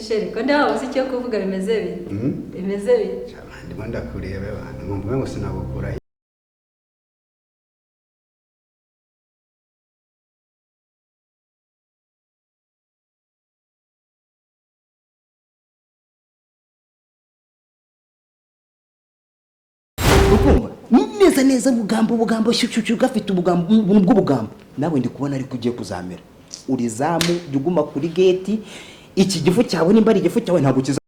sheri ko ndaho uzi icyo kuvuga bimeze bite bimeze bite ndimo ndakureba abantu ngumva ngo sinabukura ukumva neza ubugambo shyushyu gafite ubugambo bw'ubugambo nawe ndi kubona ariko ugiye kuzamera urizamu juguma kuri gate iki gifu cyawe nimba ari igifu cyawe ntabwo kiza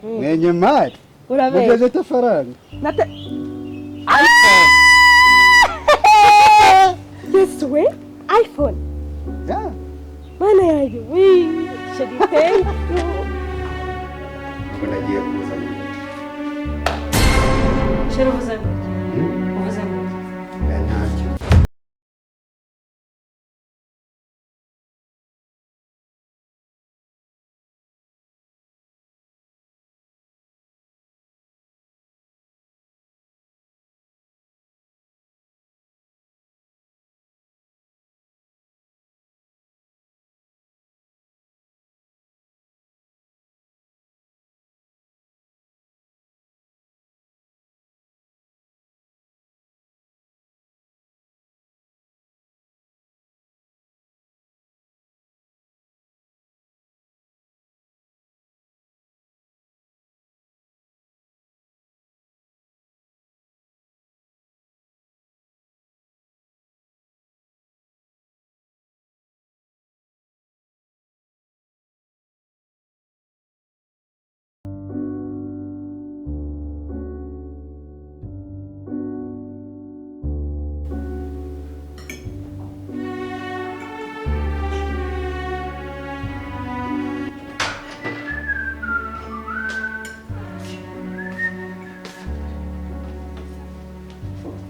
mwenye mari mugeze tafaranga Yes way iPhone yeah mana yaje shadi thank you unagiye kuza sheri uvuze ngo ntacyo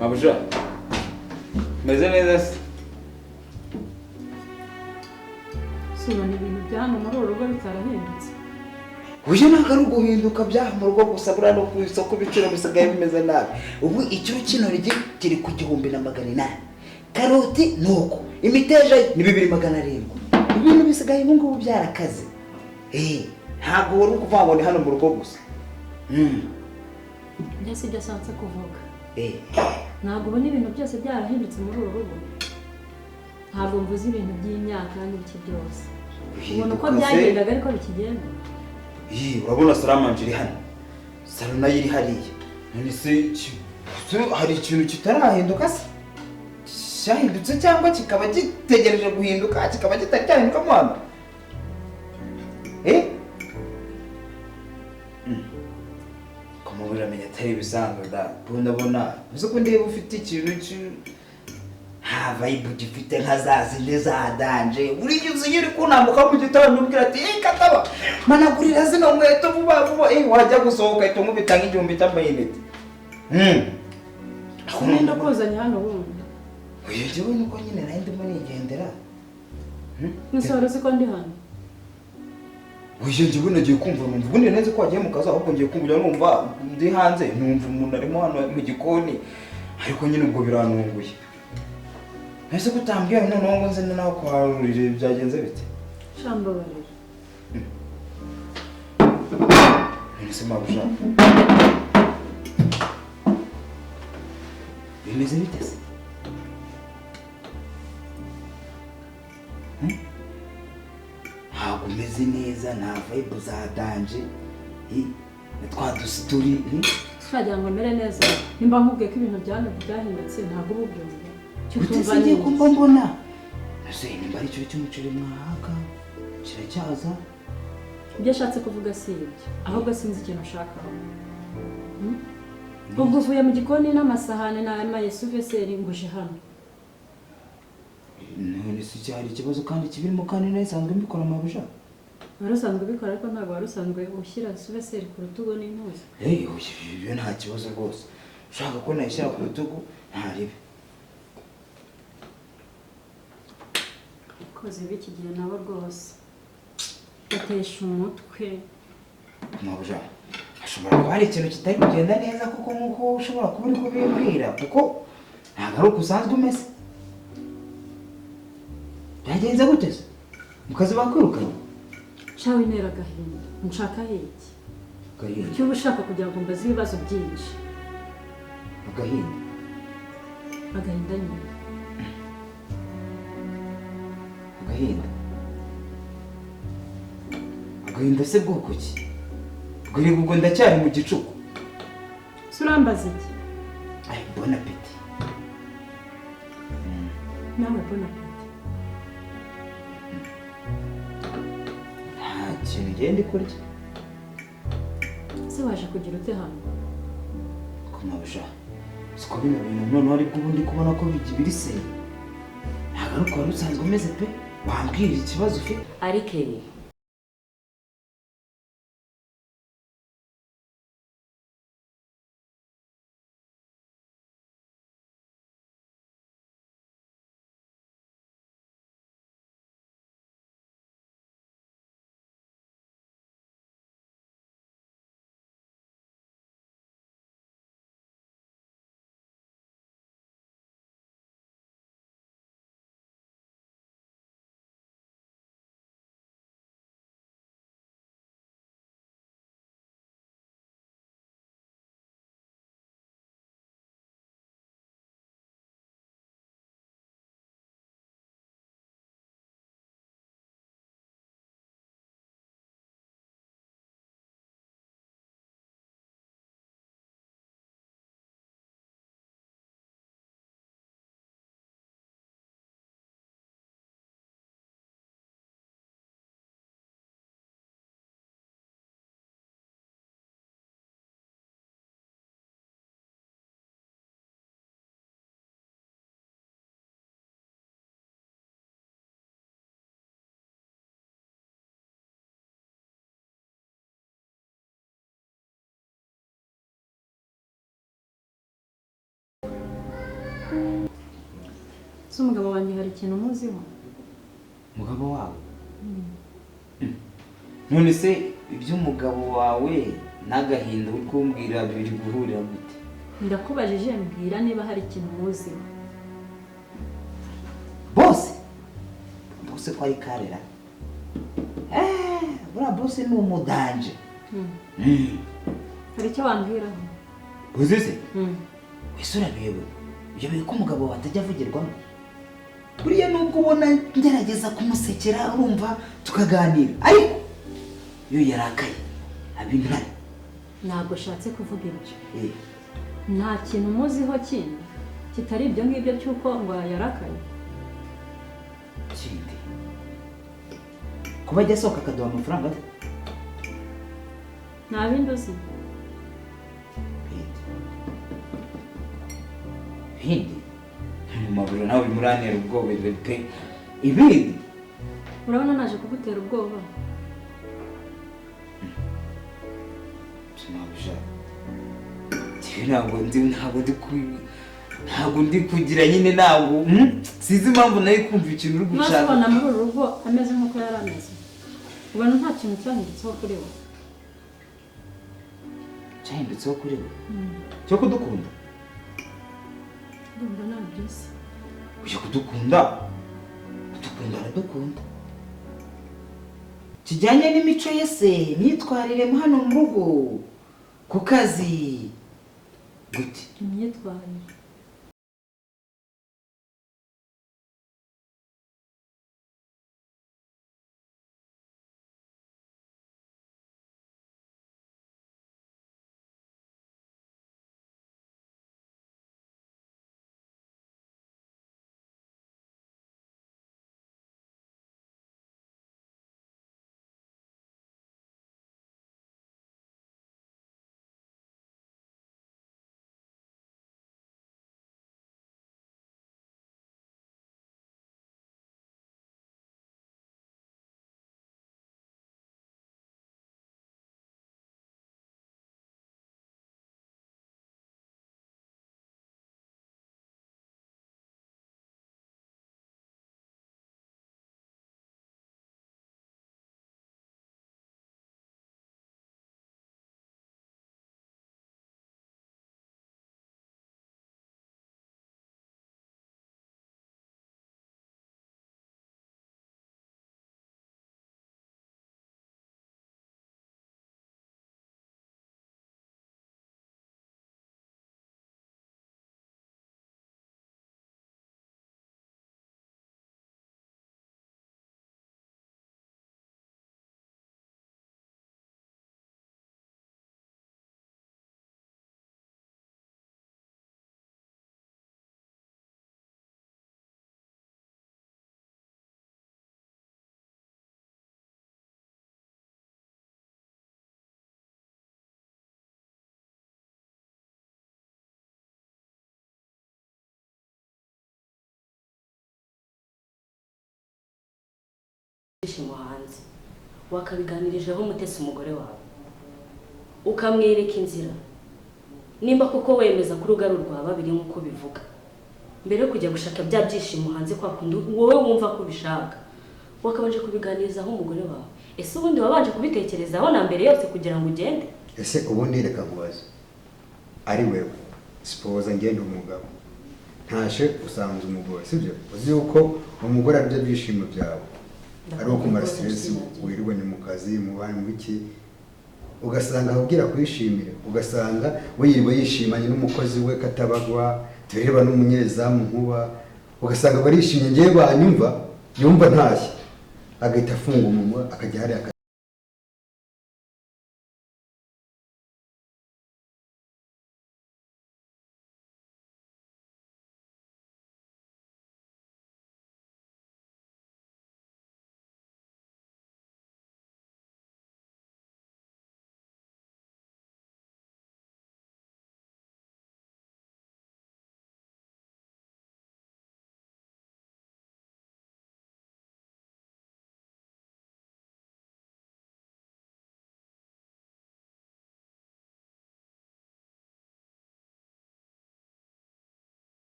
Mabuja, meze neza se? subona ibintu byano muri urugo bitarahindutse uje nagaru guhinduka byaha mu rugo gusa bura no ku isoko biciro bisigaye bimeze nabi ubu icyo kintu kiri ku 1,800 karoti nuko imiteja ni 2,700 ibintu bisigaye mu ngubu byarakaze ntago wari kuvuga ngo ni hano mu rugo gusa ndetse ibyo asanze kuvuga ntabwo ubona ibintu byose byarahindutse muri uru rugo ntabwo mvuze ibintu by'imyaka n'ibiki byose ubona uko byagendaga ariko bikigenda urabona saramanje iri hano saro nayo iri hariya none se hari ikintu kitarahinduka se cyahindutse cyangwa kikaba gitegereje guhinduka kikaba kitacyahinduka mwana uramenya atari bisanzwe da ndabona uzi ko ndeba ufite ikintu ha vibe gifite nka zazinde za danje buri yuze yiri kunambuka mu gitondo umbwira ati kataba managurira zino nkweto vuba wajya gusohoka ito nkubitanga 1,000 tamayinete nenda kozanya hano wundi uyu jewe nuko nyine naye ndimo nigendera Nusoro ko ndi hano Uje njye nagiye kumva numva ubundi neze ko wagiye mu kazi ahubwo ngiye kumva numva ndi hanze numva umuntu arimo hano mu gikoni ariko nyine ubwo biranunguye ese kutambwiye none ngo nze naho kwarurire byagenze bite shambabarira nise mabusha bimeze bite se umeze neza nta vibe zadanje twadusituri twagira ngo mere neza nimba nkubwiye ko ibintu byahindutse ntabwo ububyumva cyutumva ngiye kumva mbona ese nimba ari cyo cy'umuceri mwahaka kiracyaza ibyo ashatse kuvuga si ibyo ahubwo sinzi ikintu ushaka ubwo uvuye mu gikoni n'amasahane n'amayesuveseri nguje hano none si cyari ikibazo kandi kibirimo kandi nasanzwe mbikora mabusha warusanzwe bikora ariko ntabwo warusanzwe ushyira suveseri ku rutugu n'intuza iyo nta kibazo rwose ushaka ko nayishyira ku rutugu ntaribe ko abakozi b'iki gihe nabo rwose batesha umutwe. mabuja hashobora kuba hari ikintu kitari kugenda neza kuko nk'uko ushobora kuba uri kubimbwira kuko ntabwo ari uko usanzwe umeze. byagenze gute se mu kazi bakwirukanye? Shawe intera agahinda nshaka iki? Agahinda? Icyo uba ushaka kugira ngo mbaze ibibazo byinshi. Agahinda? Agahinda nyine. Agahinda? Agahinda se bwoko ki? Bwira ubwo ndacyari mu gicuku. Surambaza iki? Ay, bon appétit. Nawe bon appétit. Nta kintu ngende kurya. Se waje kugira ute hano? Kumabusha. Siko bino bintu noneho aribwo ubundi kubona ko biri se. Ntabwo ari uko wari usanzwe umeze pe. Wambwira ikibazo ufite. Ariko se umugabo wanjye hari ikintu umuziho? Umugabo wawe? None se iby'umugabo wawe n'agahinda uri kumbwira biri guhurira gute? Ndakubajije mbwira niba hari ikintu umuziho. Bose? Bose ko ari karera? Buriya bose ni umudanje. Hari icyo wambwiraho? Uzi se? Wese urabewe ibyo biri ko umugabo wawe atajya avugirwamo. Buriya nubwo ubona ngerageza kumusekera urumva tukaganira ariko iyo yarakaye abintare. Ntabwo ushatse kuvuga ibyo. Nta kintu umuziho kindi kitari ibyo ngibyo cy'uko ngo yarakaye. Kindi kuba ajya asohoka akaduha amafaranga ate? Nta bindi uzi? Ibindi? Maburo nawe bimuranira ubwoba pe. Ibindi? Urabona naje kugutera ubwoba? Mabusha. Ntabwo ndi kugira nyine ntabwo sizi impamvu nayo kumva ikintu uri gushaka. Masubona muri uru rugo ameze nk'uko yari ameze. Ubona nta kintu cyahindutseho kuri we. Cyahindutseho kuri we? Cyo kudukunda? Ndumva nabyise. Uje kudukunda? Kudukunda aradukunda. Kijyanye n'imico ye se, imyitwarire hano mu rugo, ku kazi. Gute? Imyitwarire. ibyishimo hanze wakabiganirijeho Mutesi umugore wawe ukamwereka inzira nimba koko wemeza ko urugo ari urwa babiri nk'uko bivuga mbere yo kujya gushaka bya byishimo hanze kwa kundi wowe wumva ko ubishaka wakabanje kubiganirizaho umugore wawe. Ese ubundi wabanje kubitekerezaho na mbere yose kugira ngo ugende? Ese ubundi reka nkubaze, ari wewe sipoza ngende umugabo ntashe usanze umugore sibyo, uzi yuko umugore ari byo byishimo byawe, ari uko kumara stress wirirwa ni mu kazi mu bana mu biki, ugasanga ahubwira kwishimira, ugasanga we yirirwa yishimanye n'umukozi we katabagwa tureba n'umunyezamu nkuba, ugasanga barishimye ngiye banyumva yumva ntashye agahita afunga umunwa akajya hari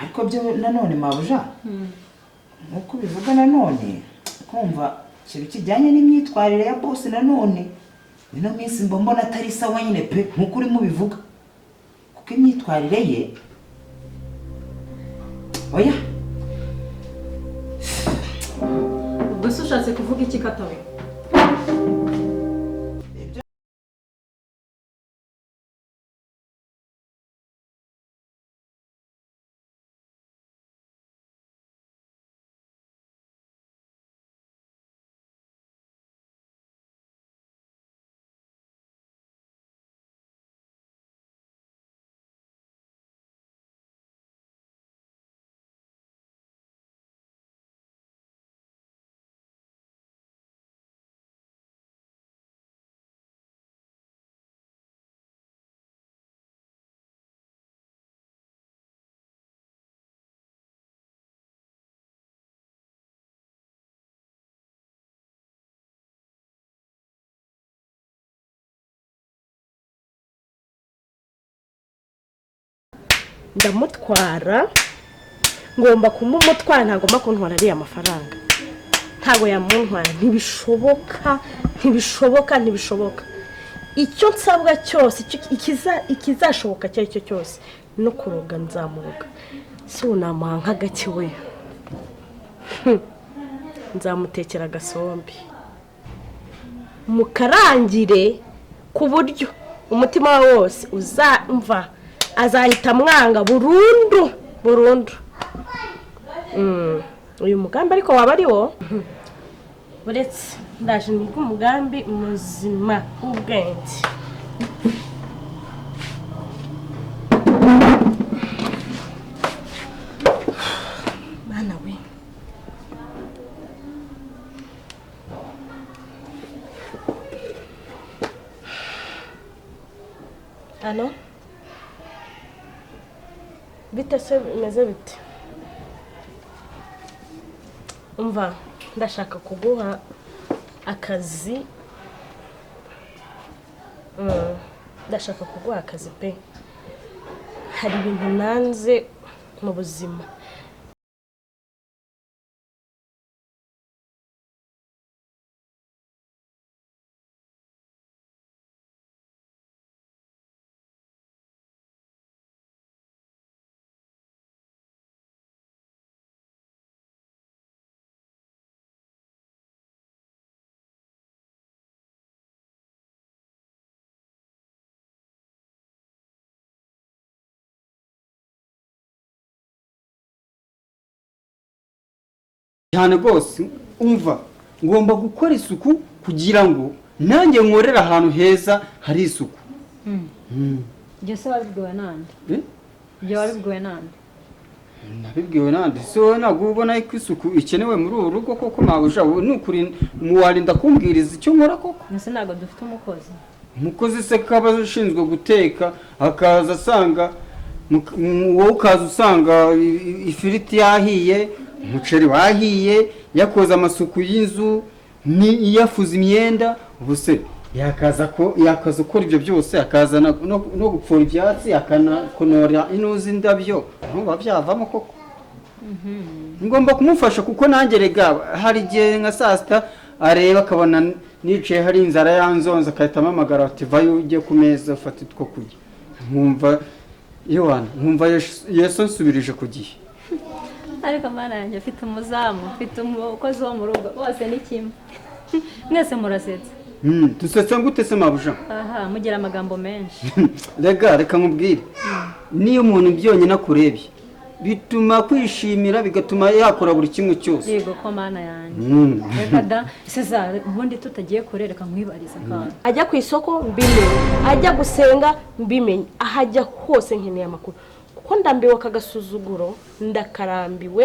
ariko byo nanone mabuja nkuko bivuga nanone kumva ikintu kijyanye n'imyitwarire ya boss nanone ino minsi mbona atari sawa nyine pe nkuko urimo bivuga, kuko imyitwarire ye oya. Ubwo se ushatse kuvuga iki Katawe? ndamutwara, ngomba kumumutwara, ntagomba kuntwara ariya mafaranga, ntago yamuntwara, ntibishoboka. Icyo nsabwa cyose ikizashoboka cyo icyo cyose no kuroga nzamuroga, si unamuha nk'agake we nzamutekera agasombe mukarangire ku buryo umutima wawe wose uzamva azahita mwanga burundu. Uyu mugambi ariko waba ari wo uretse ndaje nibwo umugambi muzima w'ubwenge. Bana we ano bite se bimeze bite? Umva ndashaka kuguha akazi, pe. Hari ibintu nanze mu buzima. cyane rwose umva ngomba gukora isuku kugira ngo nanjye nkorera ahantu heza hari isuku. Ibyo se wabibwiwe nande? Nabibwiwe nande? Se wowe ntabwo ubona ko isuku ikenewe muri uru rugo koko mabuja? Nukuri muwarinda kumbwiriza icyo nkora koko? Nase ntabwo dufite umukozi se kaba ushinzwe guteka akaza asanga wowe ukaza usanga ifiriti yahiye, umuceri wahiye, yakoze amasuku y'inzu yafuze imyenda ubu se yakaza ukora ibyo byose akaza no gupfura ibyatsi akanakonora inuzi indabyo ntuba byavamo koko. ngomba kumufasha kuko nanjye rega hari igihe nka saa sita areba akabona nicaye hari inzara yanzonze akahita amamagara ati vayo ujye ku meza ufate two kurya nkumva yesu nsubirije ku gihe. ariko mana yanjye mfite umuzamu mfite umukozi wo mu rugo bose ni kimwe mwese murasetsa. dusetsa gute se mabuja? aha mugira amagambo menshi. reka nkubwire niyo umuntu byonyine akurebye bituma kwishimira bigatuma yakora buri kimwe cyose. yego ko mana yanjye. reka da Cesar ubundi tutagiye kurereka nkwibariza kandi ajya ku isoko mbimenye, ajya gusenga mbimenye, ahajya hose nkeneye amakuru kuko ndambiwe aka gasuzuguro, ndakarambiwe.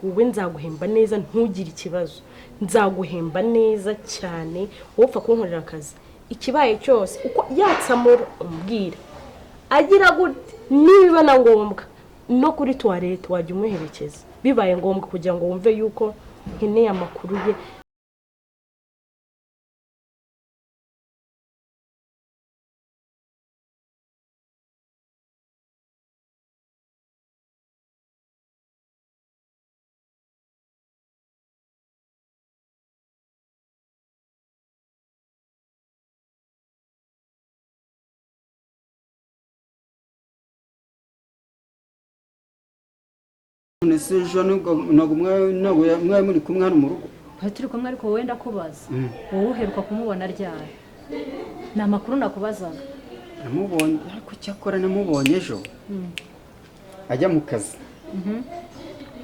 wowe nzaguhemba neza ntugire ikibazo, nzaguhemba neza cyane wowe upfa kunkorera akazi ikibaye cyose uko yatsamura umbwira agira gute, niba na ngombwa no kuri toilette wajya umuherekeza bibaye ngombwa kugira ngo wumve yuko nkeneye amakuru ye. nese ejo ntabwo mwari muri kumwe hano mu rugo? twari turi kumwe ariko wowe ndakubaza wowe uheruka kumubona ryari? ni amakuru nakubazaga. namubonye ariko cyakora namubonye ejo ajya mu kazi.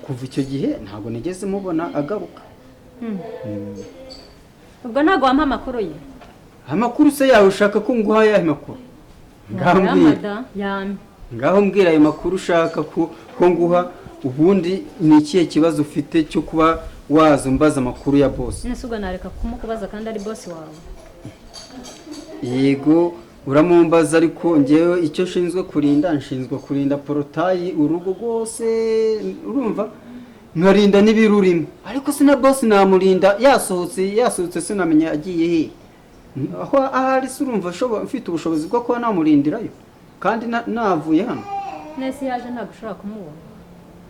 kuva icyo gihe ntabwo nigeze mubona agaruka. ubwo ntabwo wampa amakuru ye? amakuru se yawe ushaka ko nguha ayahe makuru? ngaho mbwira ayo makuru ushaka ko nguha. ubundi ni ikihe kibazo ufite cyo kuba waza umbaza amakuru ya boss? nese ubwo nareka kumukubaza kandi ari boss wawe? yego uramumbaza ariko ngewe icyo nshinzwe kurinda porotayi urugo rwose urumva, nkarinda n'ibirurimo. ariko sina boss namurinda yasohotse sinamenya agiye he aho ahari se urumva mfite ubushobozi bwo kuba namurindirayo kandi navuye hano. nese yaje ntabwo ushobora kumubona?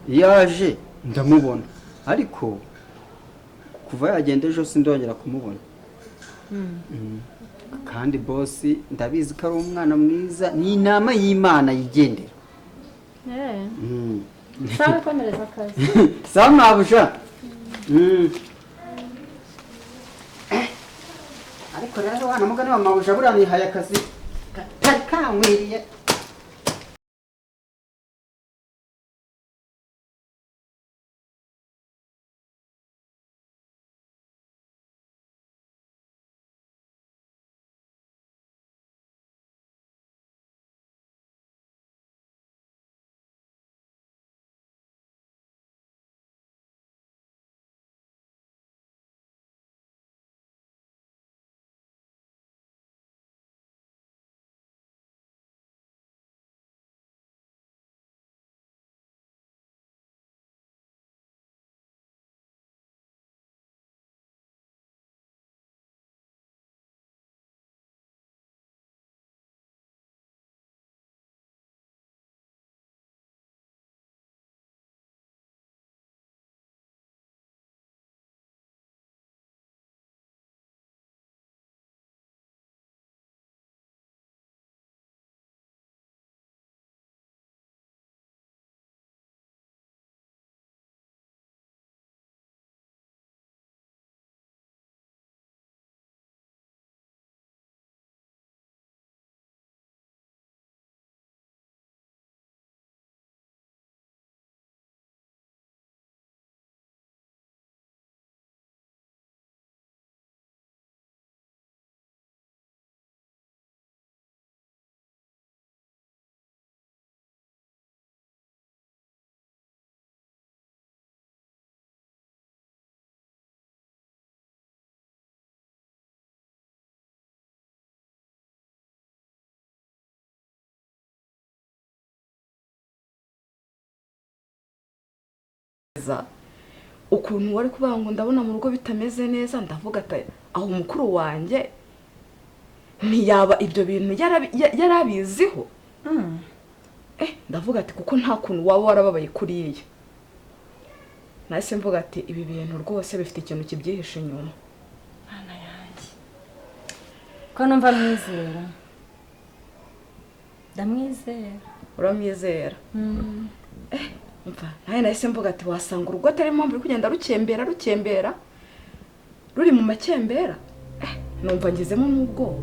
yaje ndamubona ariko kuva yagenda ejo sindongera kumubona. kandi boss ndabizi ko ari umwana mwiza, ni inama y'Imana yigendera. sawa komereza akazi. sawa mabuja. ariko rero wana mugani wa mabuja buriya nihaye akazi katari kankwiriye. neza ukuntu wari kuvuga ngo ndabona mu rugo bitameze neza, ndavuga ati aho mukuru wanjye ntiyaba ibyo bintu yarabiziho. Ndavuga ati kuko nta kuntu waba warababaye kuriya. Nahise mvuga ati ibi bintu rwose bifite ikintu kibyihishe inyuma. Mana yanjye ko numva mwizera, ndamwizera. Uramwizera? Umva nawe nahise mvuga ati wasanga urugo atari impamvu uri kugenda rukembera ruri mu makembera. Numva ngezemo n'ubwoba.